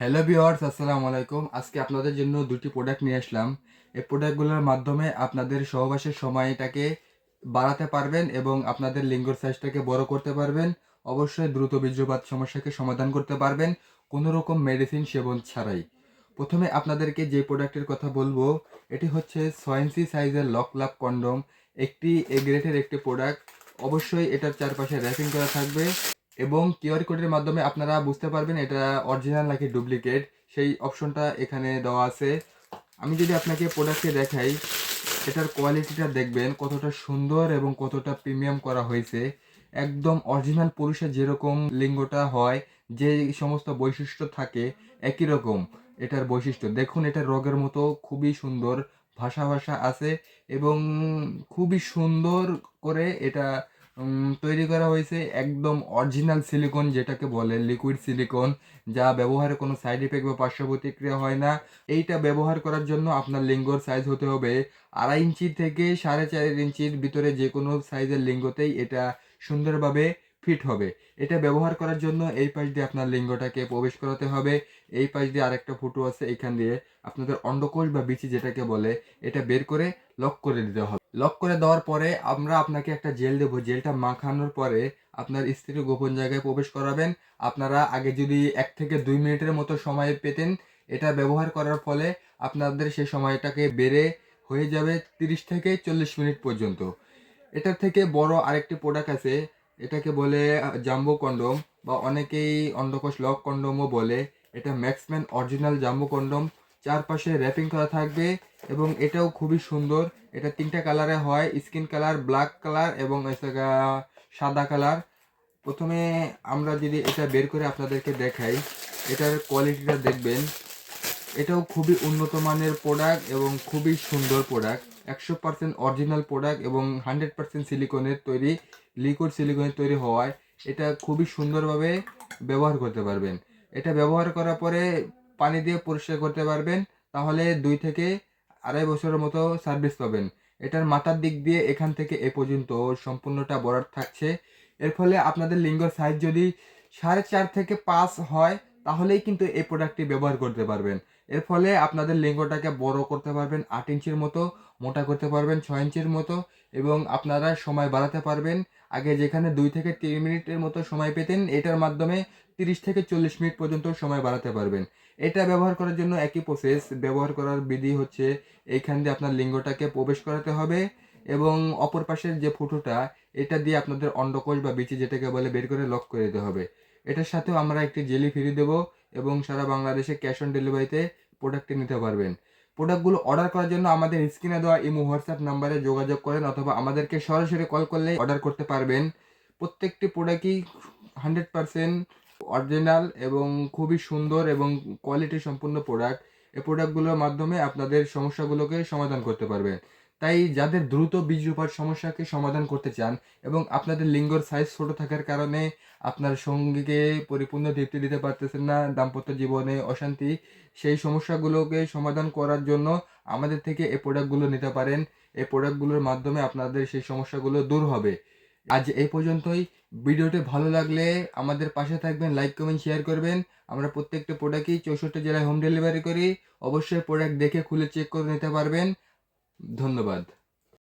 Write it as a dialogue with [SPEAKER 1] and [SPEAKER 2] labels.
[SPEAKER 1] Hello viewers, আসসালামু আলাইকুম। আজকে আপনাদের জন্য দুটি প্রোডাক্ট নিয়ে আসলাম। এই প্রোডাক্টগুলোর মাধ্যমে আপনাদের সহবাসের সময়টাকে বাড়াতে পারবেন এবং আপনাদের লিঙ্গর সাইজটাকে বড় করতে পারবেন। অবশ্যই দ্রুত বীর্যপাত সমস্যাকে সমাধান করতে পারবেন কোনো রকম মেডিসিন সেবন ছাড়াই। প্রথমে আপনাদেরকে যে প্রোডাক্টের কথা বলবো, এটি হচ্ছে 6 ইঞ্চি সাইজের লক লাভ কন্ডম। একটি এ গ্রেডের একটি প্রোডাক্ট। অবশ্যই এটার চারপাশে র্যাপিং করা থাকবে এবং কিউআর কোডের মাধ্যমে আপনারা বুঝতে পারবেন এটা অরিজিনাল নাকি ডুপ্লিকেট, সেই অপশনটা এখানে দেওয়া আছে। আমি যদি আপনাকে প্রোডাক্টে দেখাই, এটার কোয়ালিটিটা দেখবেন কতটা সুন্দর এবং কতটা প্রিমিয়াম করা হয়েছে। একদম অরিজিনাল পুরুষের যেরকম লিঙ্গটা হয়, যে সমস্ত বৈশিষ্ট্য থাকে, একই রকম এটার বৈশিষ্ট্য। দেখুন, এটা রগের মতো খুবই সুন্দর ভাষা ভাষা আছে এবং খুবই সুন্দর করে এটা তৈরি করা হয়েছে। একদম অরিজিনাল সিলিকন, যেটাকে বলে লিকুইড সিলিকন, যা ব্যবহারে কোনো সাইড ইফেক্ট বা পার্শ্ব প্রতিক্রিয়া হয় না। এইটা ব্যবহার করার জন্য আপনার লিঙ্গর সাইজ হতে হবে 2.5 ইঞ্চি থেকে 4.5 ইঞ্চির ভিতরে। যে কোনো সাইজের লিঙ্গতেই এটা সুন্দরভাবে ফিট হবে। এটা ব্যবহার করার জন্য এই পাশ দিয়ে আপনার লিঙ্গটাকে প্রবেশ করাতে হবে। এই পাশ দিয়ে আরেকটা ফুটো আছে, এখান দিয়ে আপনাদের অন্ডকোষ বা বিচি যেটাকে বলে, এটা বের করে লক করে দিতে হবে। লক করে দেওয়ার পরে আমরা আপনাকে একটা জেল দেবো। জেলটা মাখানোর পরে আপনার স্ত্রীর গোপন জায়গায় প্রবেশ করাবেন। আপনারা আগে যদি 1 থেকে 2 মিনিটের মতো সময় পেতেন, এটা ব্যবহার করার ফলে আপনাদের সেই সময়টাকে বেড়ে হয়ে যাবে 30 থেকে 40 মিনিট পর্যন্ত। এটার থেকে বড় আরেকটি প্রোডাক্ট আছে, এটাকে বলে জাম্বো কন্ডম, বা অনেকেই অন্ডকোষ লক কন্ডমও বলে। এটা ম্যাক্সম্যান অরিজিনাল জাম্বো কন্ডম। চারপাশে র্যাপিং করা থাকবে এবং এটাও খুবই সুন্দর। এটা 3টা কালারে হয়, স্কিন কালার, ব্ল্যাক কালার এবং সাদা কালার। প্রথমে আমরা যদি এটা বের করে আপনাদেরকে দেখাই, এটার কোয়ালিটিটা দেখবেন। এটাও খুবই উন্নত মানের প্রোডাক্ট এবং খুবই সুন্দর প্রোডাক্ট। 100% অরিজিনাল প্রোডাক্ট এবং 100% সিলিকনের তৈরি, লিকুইড সিলিকনের তৈরি হওয়ায় এটা খুবই সুন্দরভাবে ব্যবহার করতে পারবেন। এটা ব্যবহার করার পরে পানি দিয়ে পরিষ্কার করতে পারবেন, তাহলে 2 থেকে আড়াই বছরের মতো সার্ভিস পাবেন। এটার মাথার দিক দিয়ে এখান থেকে এ পর্যন্ত সম্পূর্ণটা বরাট থাকছে। এর ফলে আপনাদের লিঙ্গর সাইজ যদি 4.5 থেকে 5 হয়, তাহলেই কিন্তু এই প্রোডাক্টটি ব্যবহার করতে পারবেন। এর ফলে আপনাদের লিঙ্গটাকে বড় করতে পারবেন 8 ইঞ্চির মতো, মোটা করতে পারবেন 6 ইঞ্চির মতো এবং আপনারা সময় বাড়াতে পারবেন। আগে যেখানে 2 থেকে 3 মিনিটের মতো সময় পেতেন, এটার মাধ্যমে 30 থেকে 40 মিনিট পর্যন্ত সময় বাড়াতে পারবেন। এটা ব্যবহার করার জন্য একই প্রসেস। ব্যবহার করার বিধি হচ্ছে, এইখান দিয়ে আপনার লিঙ্গটাকে প্রবেশ করাতে হবে এবং অপর পাশের যে ফুটোটা, এটা দিয়ে আপনাদের অন্ডকোষ বা বিচি যেটাকে বলে বের করে লক করে দিতে হবে। এটার সাথেও আমরা একটি জেলি ফ্রি দেবো এবং সারা বাংলাদেশে ক্যাশ অন ডেলিভারিতে প্রোডাক্টটি নিতে পারবেন। প্রোডাক্টগুলো অর্ডার করার জন্য আমাদের স্ক্রিনে দেওয়া ইমো হোয়াটসঅ্যাপ নাম্বারে যোগাযোগ করেন অথবা আমাদেরকে সরাসরি কল করলে অর্ডার করতে পারবেন। প্রত্যেকটি প্রোডাক্টই 100% অরিজিনাল এবং খুবই সুন্দর এবং কোয়ালিটি সম্পূর্ণ প্রোডাক্ট। এই প্রোডাক্টগুলোর মাধ্যমে আপনাদের সমস্যাগুলোকে সমাধান করতে পারবেন। তাই যাদের দ্রুত বীর্যপাত সমস্যাকে সমাধান করতে চান এবং আপনাদের লিঙ্গর সাইজ ছোট থাকার কারণে আপনার সঙ্গীকে পরিপূর্ণ তৃপ্তি দিতে পারতেছেন না, দাম্পত্য জীবনে অশান্তি, সেই সমস্যাগুলোকে সমাধান করার জন্য আমাদের থেকে এই প্রোডাক্টগুলো নিতে পারেন। এই প্রোডাক্টগুলোর মাধ্যমে আপনাদের সেই সমস্যাগুলো দূর হবে। আজ এই পর্যন্তই। ভিডিওটি ভালো লাগলে আমাদের পাশে থাকবেন, লাইক কমেন্ট শেয়ার করবেন। আমরা প্রত্যেকটা প্রোডাক্টই 64 জেলায় হোম ডেলিভারি করি। অবশ্যই প্রোডাক্ট দেখে খুলে চেক করে নিতে পারবেন। ধন্যবাদ।